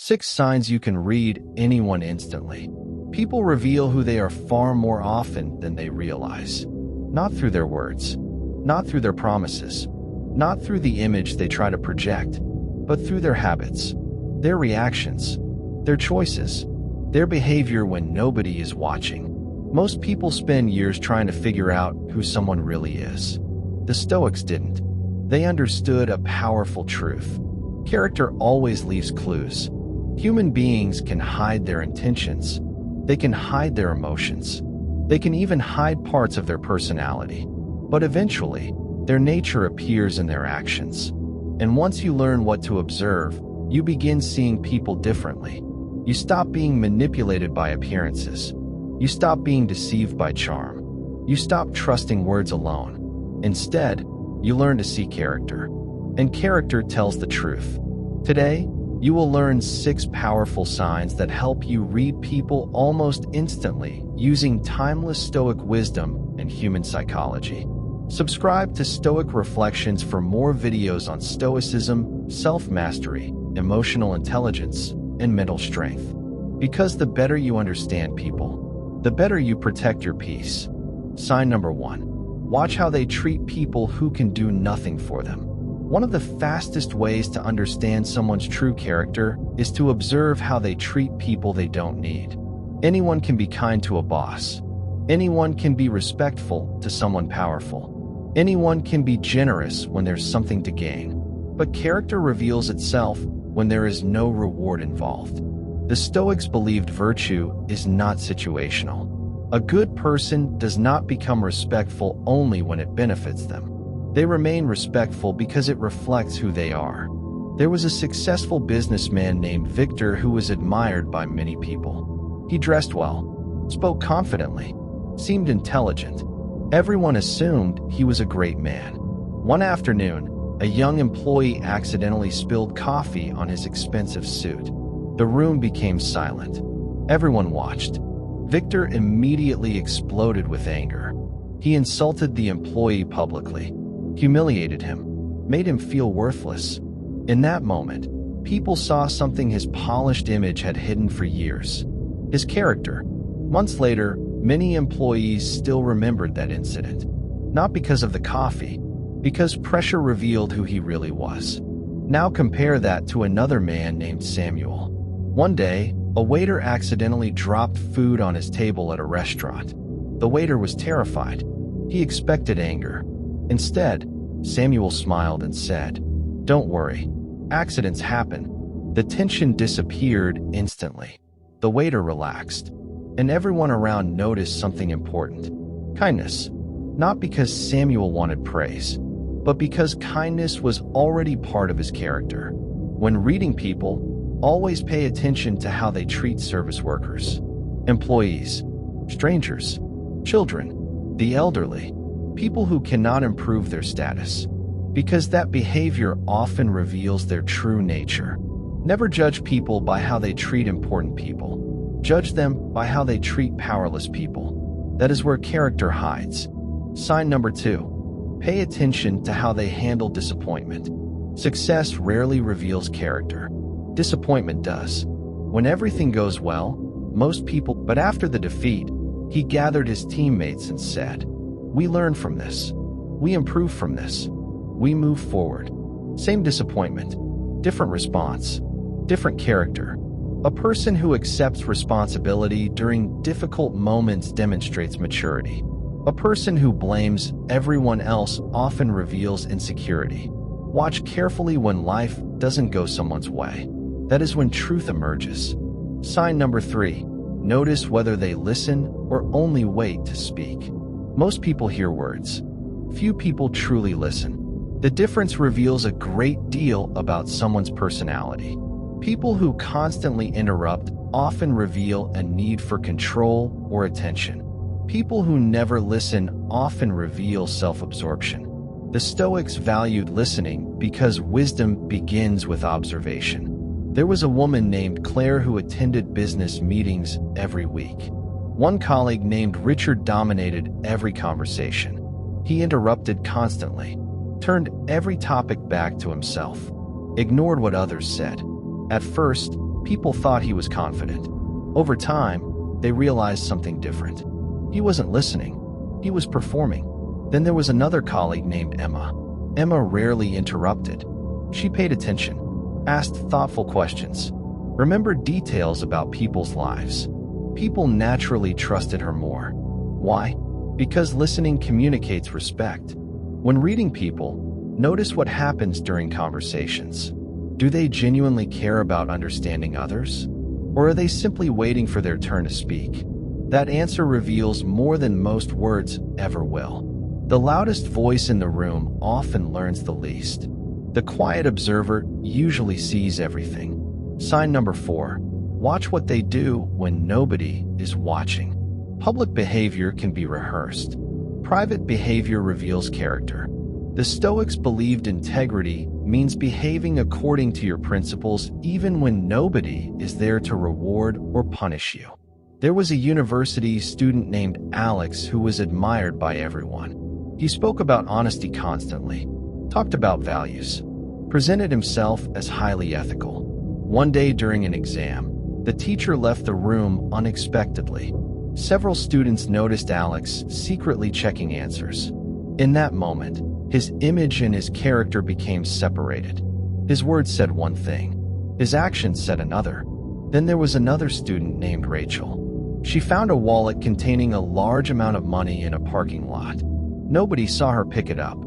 6 signs you can read anyone instantly. People reveal who they are far more often than they realize. Not through their words, not through their promises, not through the image they try to project, but through their habits, their reactions, their choices, their behavior when nobody is watching. Most people spend years trying to figure out who someone really is. The Stoics didn't. They understood a powerful truth. Character always leaves clues. Human beings can hide their intentions. They can hide their emotions. They can even hide parts of their personality. But eventually, their nature appears in their actions. And once you learn what to observe, you begin seeing people differently. You stop being manipulated by appearances. You stop being deceived by charm. You stop trusting words alone. Instead, you learn to see character. And character tells the truth. Today, you will learn 6 powerful signs that help you read people almost instantly using timeless Stoic wisdom and human psychology. Subscribe to Stoic Reflections for more videos on Stoicism, self-mastery, emotional intelligence, and mental strength. Because the better you understand people, the better you protect your peace. Sign number 1. Watch how they treat people who can do nothing for them. One of the fastest ways to understand someone's true character is to observe how they treat people they don't need. Anyone can be kind to a boss. Anyone can be respectful to someone powerful. Anyone can be generous when there's something to gain. But character reveals itself when there is no reward involved. The Stoics believed virtue is not situational. A good person does not become respectful only when it benefits them. They remain respectful because it reflects who they are. There was a successful businessman named Victor who was admired by many people. He dressed well, spoke confidently, seemed intelligent. Everyone assumed he was a great man. One afternoon, a young employee accidentally spilled coffee on his expensive suit. The room became silent. Everyone watched. Victor immediately exploded with anger. He insulted the employee publicly, humiliated him, made him feel worthless. In that moment, people saw something his polished image had hidden for years: his character. Months later, many employees still remembered that incident. Not because of the coffee, because pressure revealed who he really was. Now compare that to another man named Samuel. One day, a waiter accidentally dropped food on his table at a restaurant. The waiter was terrified. He expected anger. Instead, Samuel smiled and said, "Don't worry. Accidents happen." The tension disappeared instantly. The waiter relaxed, and everyone around noticed something important: kindness. Not because Samuel wanted praise, but because kindness was already part of his character. When reading people, always pay attention to how they treat service workers, employees, strangers, children, the elderly, people who cannot improve their status, because that behavior often reveals their true nature. Never judge people by how they treat important people. Judge them by how they treat powerless people. That is where character hides. Sign number 2. Pay attention to how they handle disappointment. Success rarely reveals character. Disappointment does. When everything goes well, most people, but after the defeat, he gathered his teammates and said, "We learn from this. We improve from this. We move forward." Same disappointment, different response, different character. A person who accepts responsibility during difficult moments demonstrates maturity. A person who blames everyone else often reveals insecurity. Watch carefully when life doesn't go someone's way. That is when truth emerges. Sign number 3. Notice whether they listen or only wait to speak. Most people hear words. Few people truly listen. The difference reveals a great deal about someone's personality. People who constantly interrupt often reveal a need for control or attention. People who never listen often reveal self-absorption. The Stoics valued listening because wisdom begins with observation. There was a woman named Claire who attended business meetings every week. One colleague named Richard dominated every conversation. He interrupted constantly, turned every topic back to himself, ignored what others said. At first, People thought he was confident. Over time, they realized something different. He wasn't listening. He was performing. Then there was another colleague named Emma. Emma rarely interrupted. She paid attention, asked thoughtful questions, remembered details about people's lives. People naturally trusted her more. Why? Because listening communicates respect. When reading people, notice what happens during conversations. Do they genuinely care about understanding others? Or are they simply waiting for their turn to speak? That answer reveals more than most words ever will. The loudest voice in the room often learns the least. The quiet observer usually sees everything. Sign number 4. Watch what they do when nobody is watching. Public behavior can be rehearsed. Private behavior reveals character. The Stoics believed integrity means behaving according to your principles even when nobody is there to reward or punish you. There was a university student named Alex who was admired by everyone. He spoke about honesty constantly, talked about values, presented himself as highly ethical. One day during an exam, the teacher left the room unexpectedly. Several students noticed Alex secretly checking answers. In that moment, his image and his character became separated. His words said one thing. His actions said another. Then there was another student named Rachel. She found a wallet containing a large amount of money in a parking lot. Nobody saw her pick it up.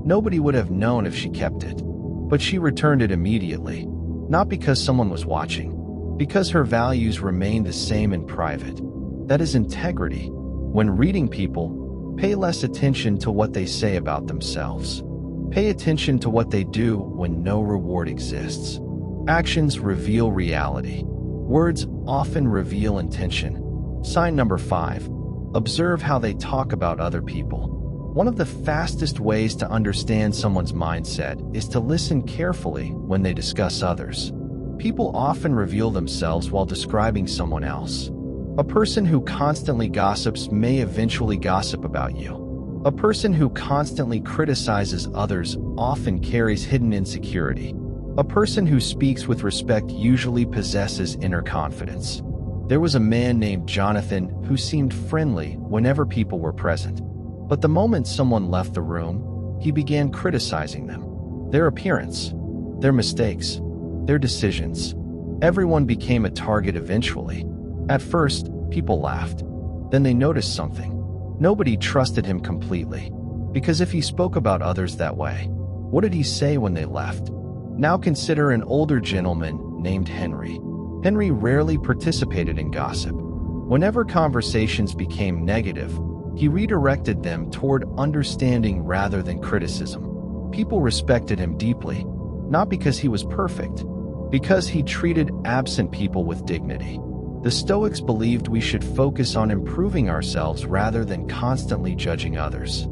Nobody would have known if she kept it. But she returned it immediately. Not because someone was watching. Because her values remained the same in private. That is integrity. When reading people, pay less attention to what they say about themselves. Pay attention to what they do when no reward exists. Actions reveal reality. Words often reveal intention. Sign number 5. Observe how they talk about other people. One of the fastest ways to understand someone's mindset is to listen carefully when they discuss others. People often reveal themselves while describing someone else. A person who constantly gossips may eventually gossip about you. A person who constantly criticizes others often carries hidden insecurity. A person who speaks with respect usually possesses inner confidence. There was a man named Jonathan who seemed friendly whenever people were present. But the moment someone left the room, he began criticizing them. Their appearance, their mistakes, their decisions. Everyone became a target eventually. At first, people laughed. Then they noticed something. Nobody trusted him completely. Because if he spoke about others that way, what did he say when they left? Now consider an older gentleman named Henry. Henry rarely participated in gossip. Whenever conversations became negative, he redirected them toward understanding rather than criticism. People respected him deeply, not because he was perfect, because he treated absent people with dignity. The Stoics believed we should focus on improving ourselves rather than constantly judging others.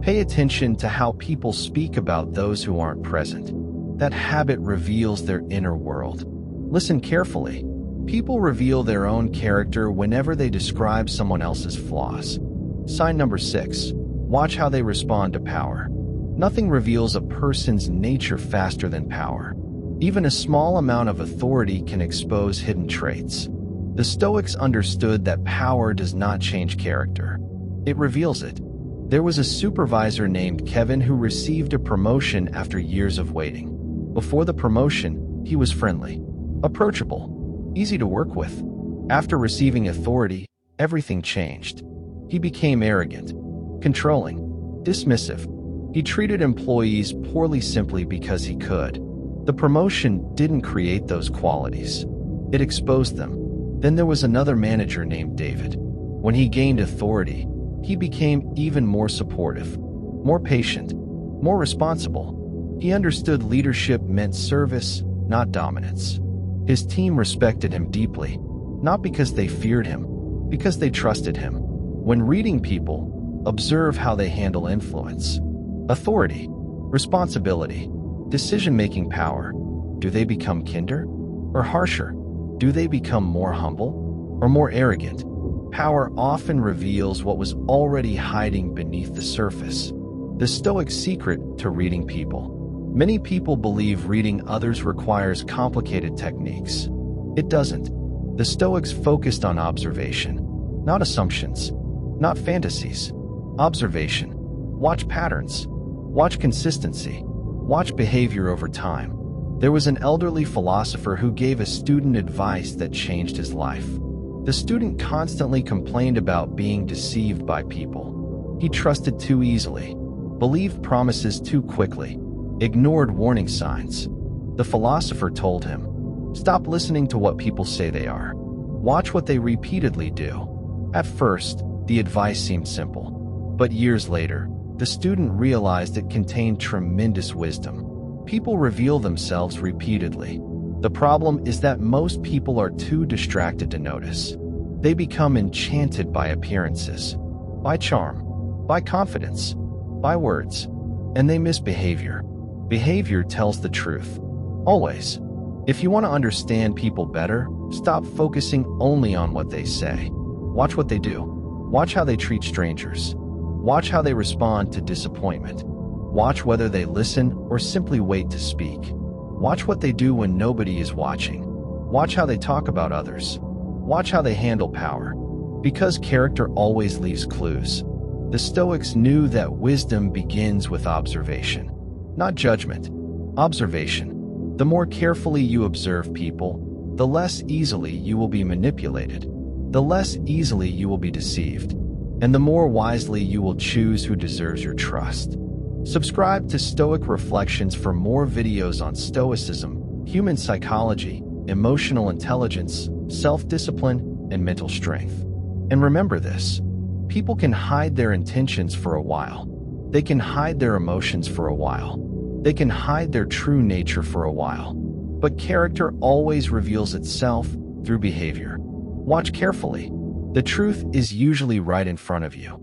Pay attention to how people speak about those who aren't present. That habit reveals their inner world. Listen carefully. People reveal their own character whenever they describe someone else's flaws. Sign number 6. Watch how they respond to power. Nothing reveals a person's nature faster than power. Even a small amount of authority can expose hidden traits. The Stoics understood that power does not change character. It reveals it. There was a supervisor named Kevin who received a promotion after years of waiting. Before the promotion, he was friendly, approachable, easy to work with. After receiving authority, everything changed. He became arrogant, controlling, dismissive. He treated employees poorly simply because he could. The promotion didn't create those qualities. It exposed them. Then there was another manager named David. When he gained authority, he became even more supportive, more patient, more responsible. He understood leadership meant service, not dominance. His team respected him deeply, not because they feared him, because they trusted him. When reading people, observe how they handle influence, authority, responsibility, decision-making power. Do they become kinder or harsher? Do they become more humble or more arrogant? Power often reveals what was already hiding beneath the surface. The Stoic secret to reading people. Many people believe reading others requires complicated techniques. It doesn't. The Stoics focused on observation, not assumptions, not fantasies. Observation. Watch patterns. Watch consistency. Watch behavior over time. There was an elderly philosopher who gave a student advice that changed his life. The student constantly complained about being deceived by people. He trusted too easily, believed promises too quickly, ignored warning signs. The philosopher told him, "Stop listening to what people say they are. Watch what they repeatedly do." At first, the advice seemed simple, but years later, the student realized it contained tremendous wisdom. People reveal themselves repeatedly. The problem is that most people are too distracted to notice. They become enchanted by appearances, by charm, by confidence, by words, and they miss behavior. Behavior tells the truth. Always. If you want to understand people better, stop focusing only on what they say. Watch what they do. Watch how they treat strangers. Watch how they respond to disappointment. Watch whether they listen or simply wait to speak. Watch what they do when nobody is watching. Watch how they talk about others. Watch how they handle power. Because character always leaves clues. The Stoics knew that wisdom begins with observation, not judgment. Observation. The more carefully you observe people, the less easily you will be manipulated, the less easily you will be deceived, and the more wisely you will choose who deserves your trust. Subscribe to Stoic Reflections for more videos on Stoicism, human psychology, emotional intelligence, self-discipline, and mental strength. And remember this: people can hide their intentions for a while. They can hide their emotions for a while. They can hide their true nature for a while. But character always reveals itself through behavior. Watch carefully. The truth is usually right in front of you.